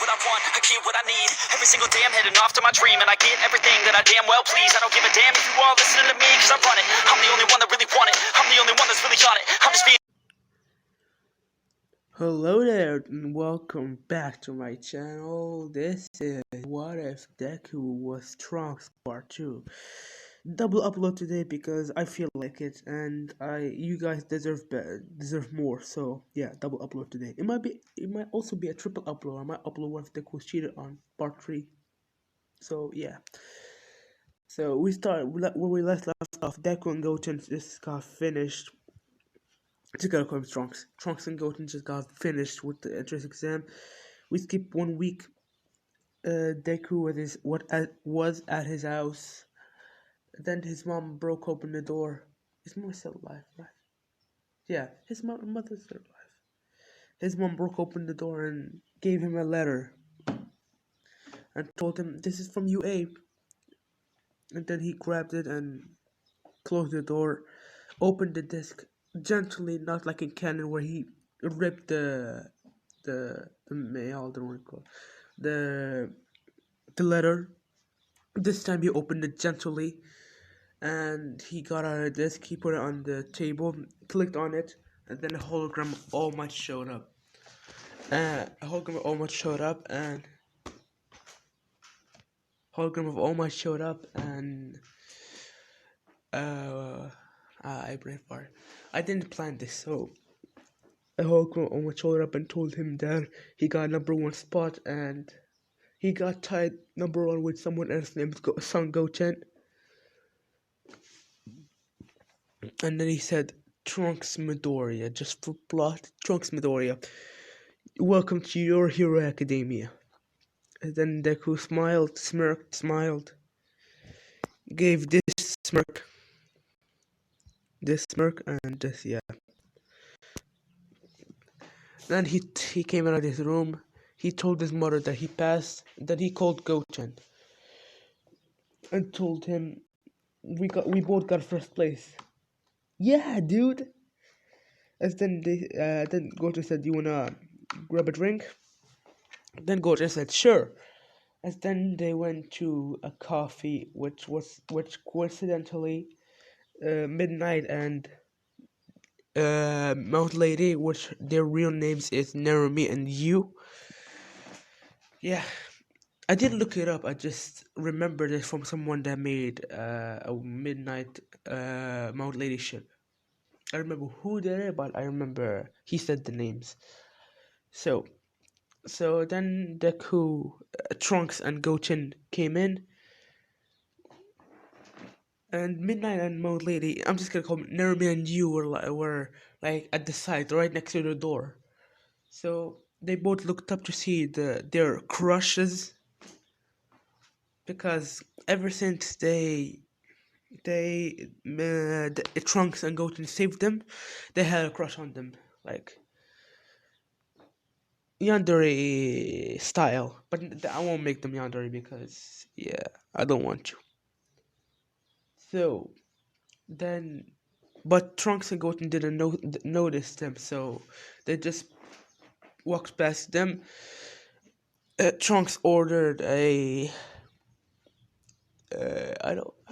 what I want, I get what I need. Every single day I'm heading off to my dream, and I get everything that I damn well please. I don't give a damn if you all listening to me, cause I run it. I'm the only one that really want it. I'm the only one that's really on it. I'm just being... Hello there and welcome back to my channel. This is What If Deku Was Trunks Part 2. Double upload today because I feel like it, and you guys deserve more. So yeah, double upload today. It might also be a triple upload. I might upload What If Deku Was Cheated on Part 3. So yeah. So we start where we left off. Deku and Goten just got finished. Just gotta call him Trunks. Trunks and Goten just got finished with the entrance exam. We skip 1 week. Deku was at his house. Then his mom broke open the door. His mom is still alive, right? Yeah, his mother's still alive. His mom broke open the door and gave him a letter and told him, "This is from you, Abe." And then he grabbed it and closed the door, opened the disc gently, not like in Canon where he ripped the mail, the letter. This time he opened it gently, and he got out a disc. He put it on the table, clicked on it, and then a hologram of All Might showed up. And I brain fart. I didn't plan this, so a hologram of All Might showed up and told him that he got #1 spot, and he got tied #1 with someone else named Son Goten. And then he said, "Trunks Midoriya, just for plot, Trunks Midoriya, welcome to your Hero Academia." And then Deku smiled, gave this smirk, and just, yeah. Then he came out of his room. He told his mother that he passed. Then he called Goten and told him, we both got first place. Yeah, dude. As then Goten said, "You wanna grab a drink?" Then Goten said, "Sure." As then they went to a coffee, which coincidentally, Midnight and Mount Lady, which their real names is Narumi and Yu. Yeah, I didn't look it up. I just remembered it from someone that made a Midnight Mount Lady ship. I remember who did it, but I remember he said the names. So then Deku, Trunks, and Goten came in, and Midnight and Mount Lady, I'm just gonna call them Narumi and Yu, were like at the side, right next to the door. So they both looked up to see their crushes, because ever since Trunks and Goten saved them, they had a crush on them, like yandere style. But I won't make them yandere because, yeah, I don't want to. So then, but Trunks and Goten didn't notice them, so they just walked past them. Trunks ordered a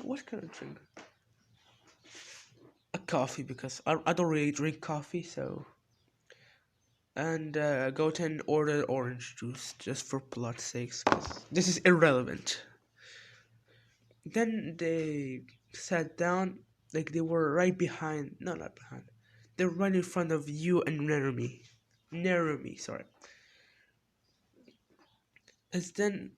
what kind of drink? A coffee, because I don't really drink coffee, so. And Goten ordered orange juice, just for plot's sake, because this is irrelevant. Then they sat down, like they were right behind, no, not behind, they were right in front of Yu and Narumi, sorry. As then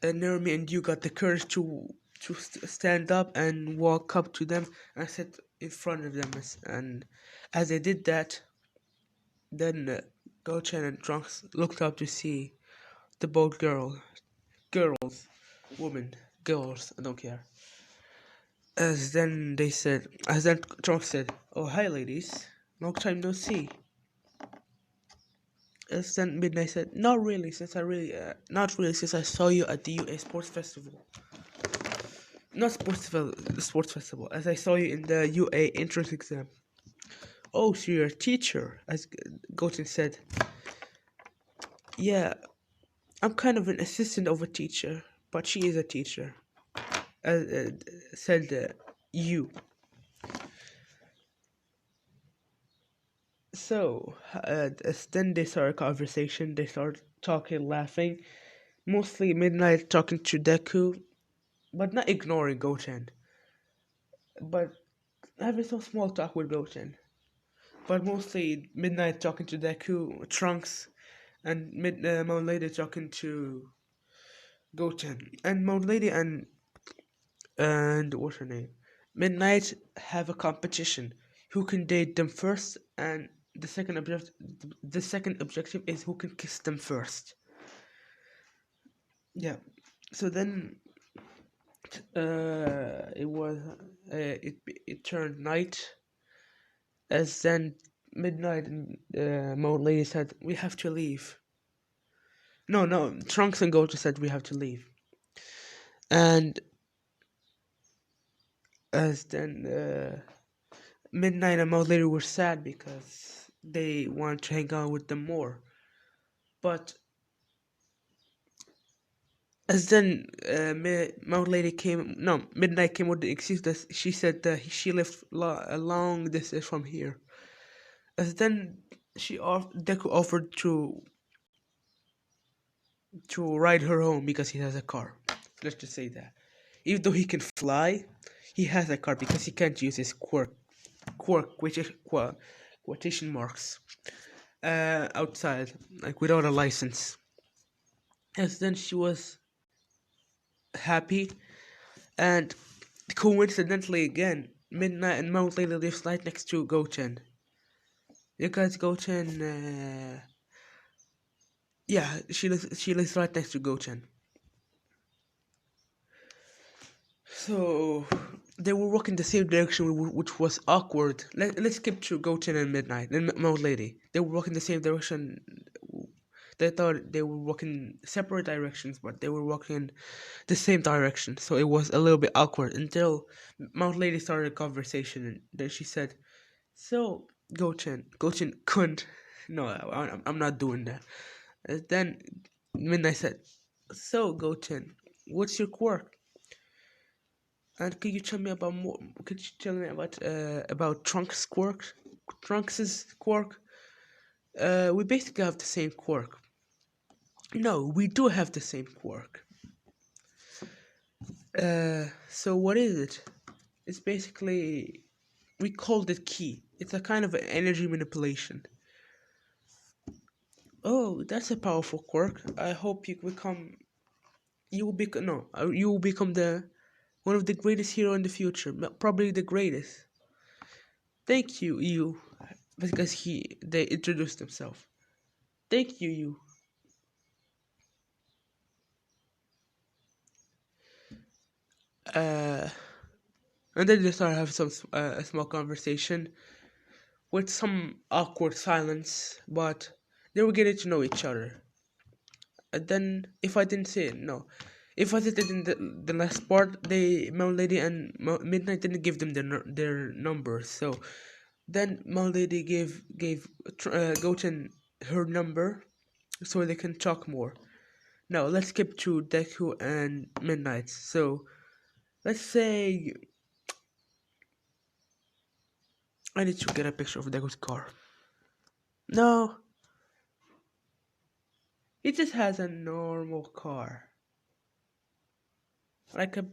Narumi and Yu got the courage to stand up and walk up to them and sit in front of them, and as they did that, then Goten and Trunks looked up to see the both girls, I don't care. As then Trunks said, "Oh, hi ladies, long time no see." As then Midnight said, not really, since I saw you at the UA Sports Festival. Not the sports festival, as I saw you in the UA entrance exam. "Oh, so you're a teacher," as Goten said. "Yeah, I'm kind of an assistant of a teacher, but she is a teacher. Said you. So, then they start a conversation. They start talking, laughing. Mostly Midnight talking to Deku, but not ignoring Goten, but having some small talk with Goten. But mostly Midnight talking to Deku, Trunks, and Mount Lady talking to Goten. And Mount Lady and what's her name? Midnight have a competition. Who can date them first? And the second objective is who can kiss them first. Yeah. So then, it was it turned night, as then Midnight and Mount Lady said we have to leave. No, Trunks and Gojo said we have to leave, and as then Midnight and Mount Lady were sad because they wanted to hang out with them more, but as then Mount Lady came, no, Midnight came with the excuse that she said that she lived a long distance from here. As then Deku offered to ride her home because he has a car. Let's just say that. Even though he can fly, he has a car because he can't use his quirk, which is quotation marks, outside, like without a license. As then she was happy, and coincidentally again, Midnight and Mount Lady lives right next to Goten. Because Goten, yeah, she lives right next to Goten. So they were walking the same direction, which was awkward. Let's skip to Goten and Midnight and Mount Lady. They were walking the same direction. They thought they were walking separate directions, but they were walking the same direction. So it was a little bit awkward until Mount Lady started a conversation, and then she said, "So Goten couldn't. No, I'm not doing that." And then Midnight said, "So Goten, what's your quirk? And could you tell me about more? Could you tell me about Trunks' quirk? Trunks' quirk? We basically have the same quirk. No, we do have the same quirk. So what is it? It's basically, we called it key. It's a kind of an energy manipulation. Oh, that's a powerful quirk. I hope you will become no, you will become the one of the greatest hero in the future. Probably the greatest. Thank you, you, because they introduced themselves. Thank you, you. Uh, and then they started having a small conversation with some awkward silence, but they were getting to know each other. And then, if I didn't say it, no, if I said it in the last part, Mount Lady and Midnight didn't give them their numbers. So then Mount Lady gave Goten her number so they can talk more. Now let's skip to Deku and Midnight. So let's say I need to get a picture of Deku's car. No, he just has a normal car, like a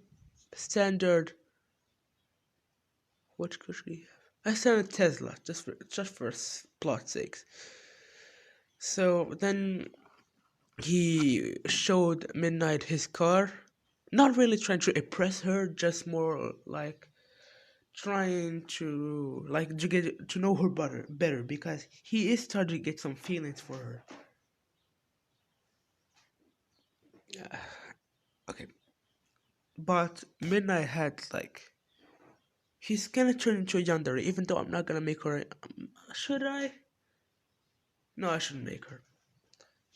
standard. What could he have? A standard Tesla, just for plot sakes. So then he showed Midnight his car, not really trying to impress her, just more like trying to get to know her better because he is starting to get some feelings for her. Okay, but Midnight had like he's gonna turn into a yandere, even though I'm not gonna make her. Should I? No, I shouldn't make her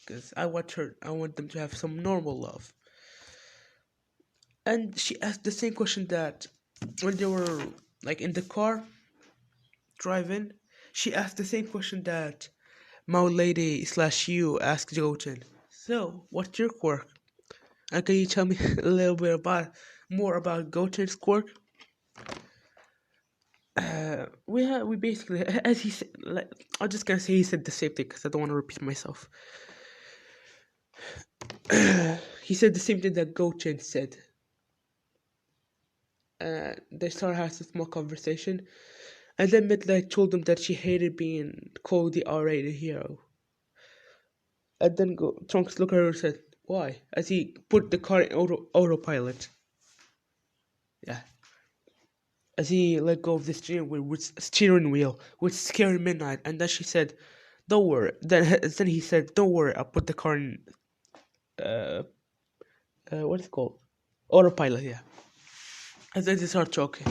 because I want her. I want them to have some normal love. And she asked the same question that when they were like in the car driving, she asked the same question that Mao Lady slash you asked Jotun. So, what's your quirk? And can you tell me a little bit about more about Goten's quirk? We basically, as he said, like, I'm just gonna say he said the same thing because I don't want to repeat myself. He said the same thing that Goten said. They started having a small conversation, and then Midnight told him that she hated being called the R-rated hero. And then Trunks looked at her and said, "Why?" As he put the car in autopilot. Yeah. As he let go of the steering wheel, which scared Midnight, and then she said, "Don't worry." Then he said, "Don't worry, I'll put the car in uh, what is it called? Autopilot." Yeah. And then they start talking.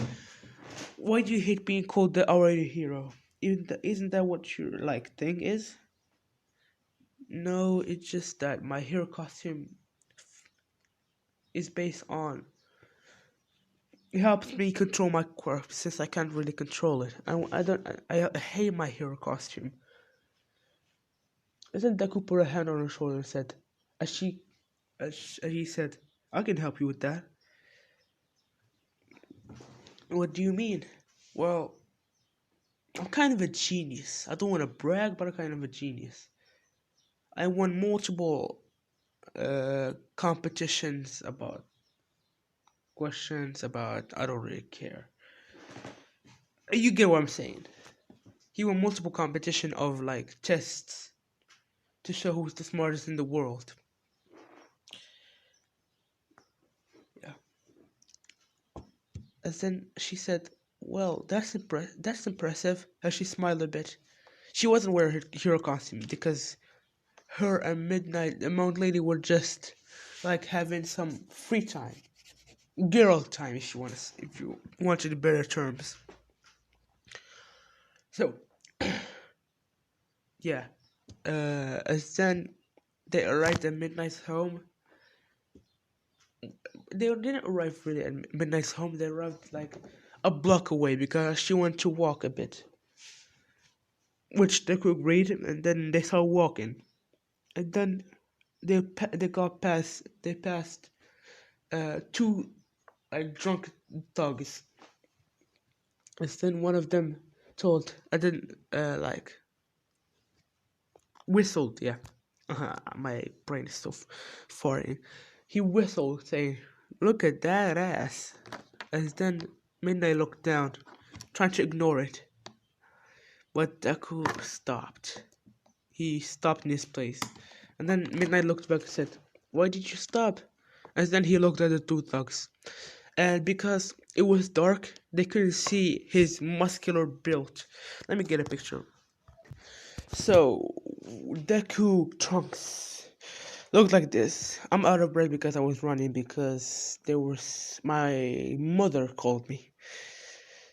Why do you hate being called the R-rated hero? Isn't that what your like thing is? No, it's just that my hero costume is based on. It helps me control my quirk since I can't really control it. I don't. I hate my hero costume. And then Deku put a hand on her shoulder and said, as she, as he said, "I can help you with that." What do you mean? Well, I'm kind of a genius. I don't want to brag, but I'm kind of a genius. I won multiple competitions about questions about I don't really care. You get what I'm saying? He won multiple competition of like tests to show who's the smartest in the world. Yeah. And then she said, "Well, that's impressive." As she smiled a bit. She wasn't wearing her hero costume because her and Midnight, the Mount Lady, were just like having some free time, girl time, if you wanted better terms. So, yeah, as then they arrived at Midnight's home. They didn't arrive really at Midnight's home. They arrived like a block away because she wanted to walk a bit, which they could agreed, and then they started walking, and then they passed two like drunk thugs. And then one of them told, I didn't like whistled. Yeah, my brain is so farting. He whistled, saying, "Look at that ass." And then Midnight looked down, trying to ignore it, but Deku stopped. He stopped in his place, and then Midnight looked back and said, "Why did you stop?" And then he looked at the two thugs, and because it was dark, they couldn't see his muscular build. Let me get a picture. So, Deku Trunks looked like this. I'm out of breath because I was running because there was my mother called me.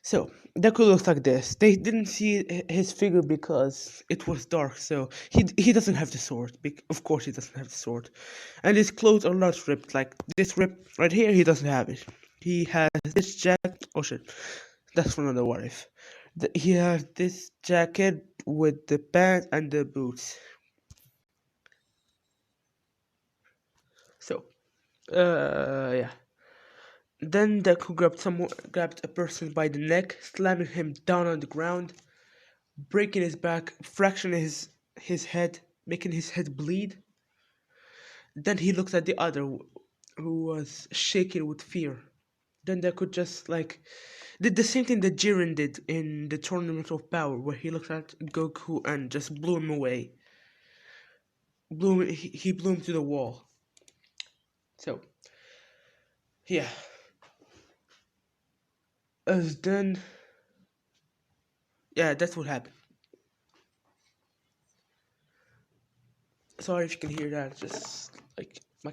So, Deku looks like this. They didn't see his figure because it was dark, so he doesn't have the sword. Of course, he doesn't have the sword. And his clothes are not ripped. Like this rip right here, he doesn't have it. He has this jacket. Oh shit, that's for another what if. He has this jacket with the pants and the boots. So, yeah. Then Deku grabbed a person by the neck, slamming him down on the ground, breaking his back, fracturing his head, making his head bleed. Then he looked at the other, who was shaking with fear. Then Deku just like did the same thing that Jiren did in the Tournament of Power, where he looked at Goku and just blew him away. He blew him to the wall. So, yeah. As then, yeah, that's what happened. Sorry if you can hear that. Just like my,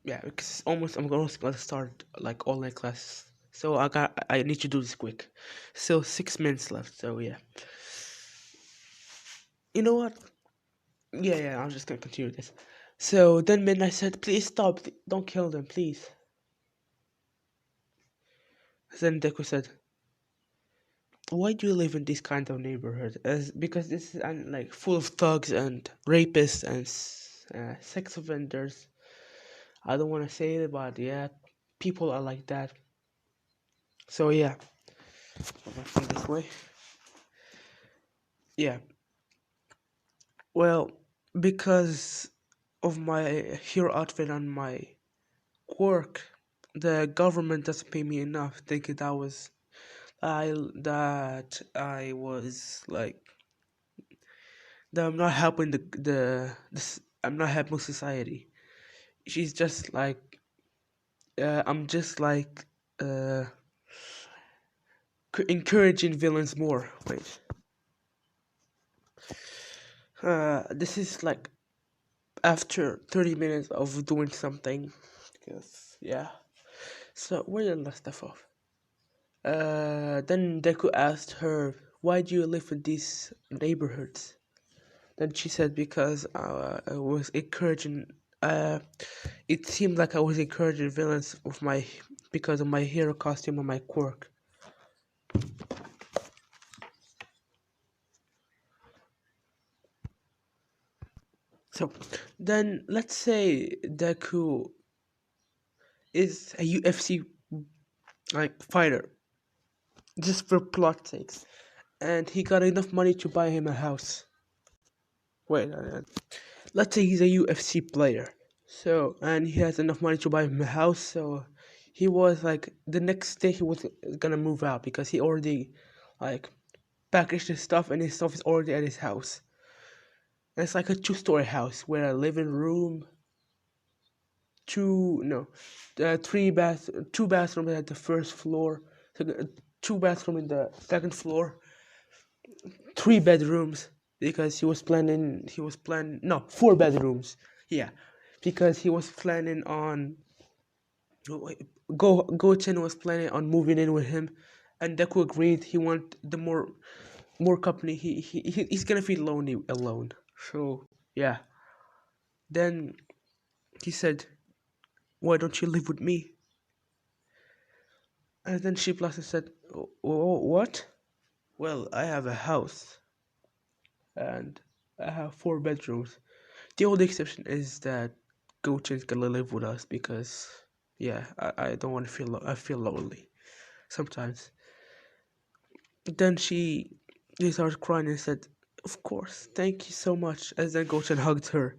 yeah, because I'm almost gonna start like online class. So I need to do this quick. So 6 minutes left. So yeah. You know what? Yeah, I'm just gonna continue this. So then Midnight said, "Please stop! Don't kill them, please." Then Deku said, why do you live in this kind of neighborhood? As because this is like full of thugs and rapists and sex offenders. I don't want to say it, but yeah, people are like that. So yeah, from this way. Yeah, well, because of my hero outfit and my work, the government doesn't pay me enough. Thinking that I was like that I'm not helping I'm not helping society. She's just like I'm just like uh encouraging villains more. Wait, this is like after 30 minutes of doing something. Because yeah. So where did I stuff off? Then Deku asked her, "Why do you live in these neighborhoods?" Then she said, "Because I was encouraging. Uh, it seemed like I was encouraging villains with my because of my hero costume and my quirk." So, then let's say Deku is a UFC like fighter, just for plot sakes, and he got enough money to buy him a house. Wait, let's say he's a UFC player. So, and he has enough money to buy him a house. So, he was like, the next day he was gonna move out because he already, like, packaged his stuff and his stuff is already at his house. And it's like a two-story house where a living room, two, no, two bathrooms at the first floor, two bathrooms in the second floor, three bedrooms because no, four bedrooms. Yeah, because he was planning on Go-Chen was planning on moving in with him, and Deku agreed. He want the more company. He's gonna feel lonely alone. So yeah. Then he said, "Why don't you live with me?" And then she blushed and said, What? Well, I have a house and I have four bedrooms. The only exception is that Go-Chen's gonna live with us because yeah, I don't want to I feel lonely sometimes. Then she started crying and said, "Of course, thank you so much." And then Gochen hugged her,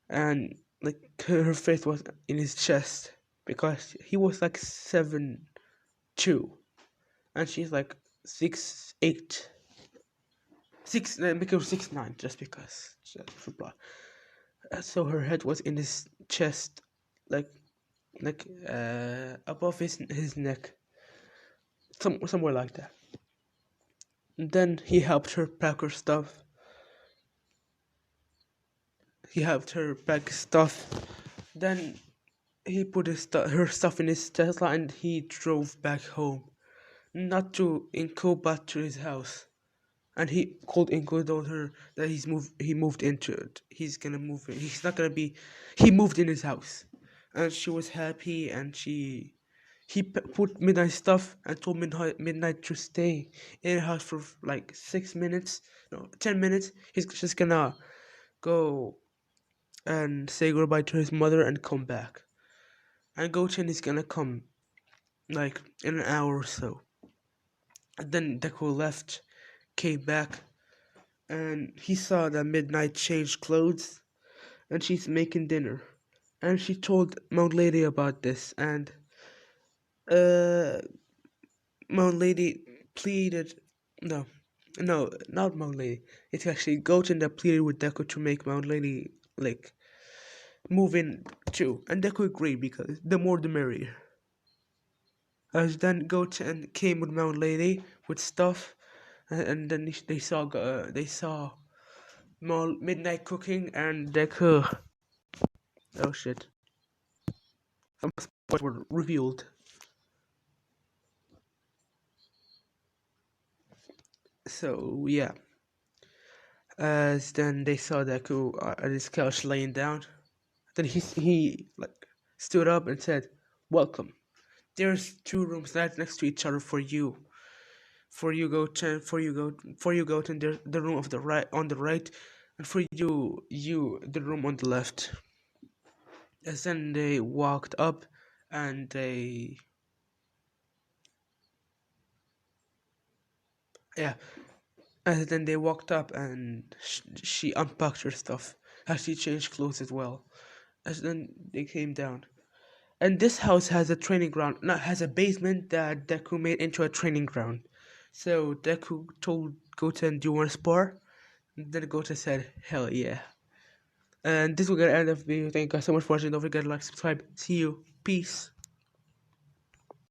and like her face was in his chest because he was like 7'2", and she's like 6'8", make her 6'9", just because. Just for blah. So her head was in his chest, like above his neck, somewhere like that. And then he helped her pack her stuff. He helped her pack stuff. Then he put her stuff in his Tesla and he drove back home. Not to Inko, but to his house. And he called Inko and told her that he moved into it. He's gonna move in. He's not gonna be. He moved in his house, and she was happy. And put Midnight stuff and told Midnight to stay in the house for like 6 minutes, no, 10 minutes. He's just gonna go and say goodbye to his mother and come back. And Gochen is gonna come like in an hour or so. And then Deku left, came back, and he saw that Midnight changed clothes and she's making dinner. And she told Mount Lady about this, and uh, Mount Lady pleaded. No, no, not Mount Lady. It's actually Goten that pleaded with Deku to make Mount Lady like move in too, and Deku agreed because the more the merrier. As then Goten came with Mount Lady with stuff, and then they saw Midnight cooking and Deku. Oh shit! Some spoilers were revealed. So yeah, as then they saw Deku at his couch laying down. Then he like stood up and said, "Welcome. There's two rooms right next to each other for you. for you go to the room of the right on the right, and for you the room on the left. And then they walked up, and they yeah, and then they walked up, and she unpacked her stuff, and she changed clothes as well. And then they came down. And this house has a training ground, not has a basement that Deku made into a training ground. So Deku told Goten, "Do you want to spar?" And then Goten said, "Hell yeah." And this will get the end of the video. Thank you guys so much for watching. Don't forget to like, subscribe. See you. Peace.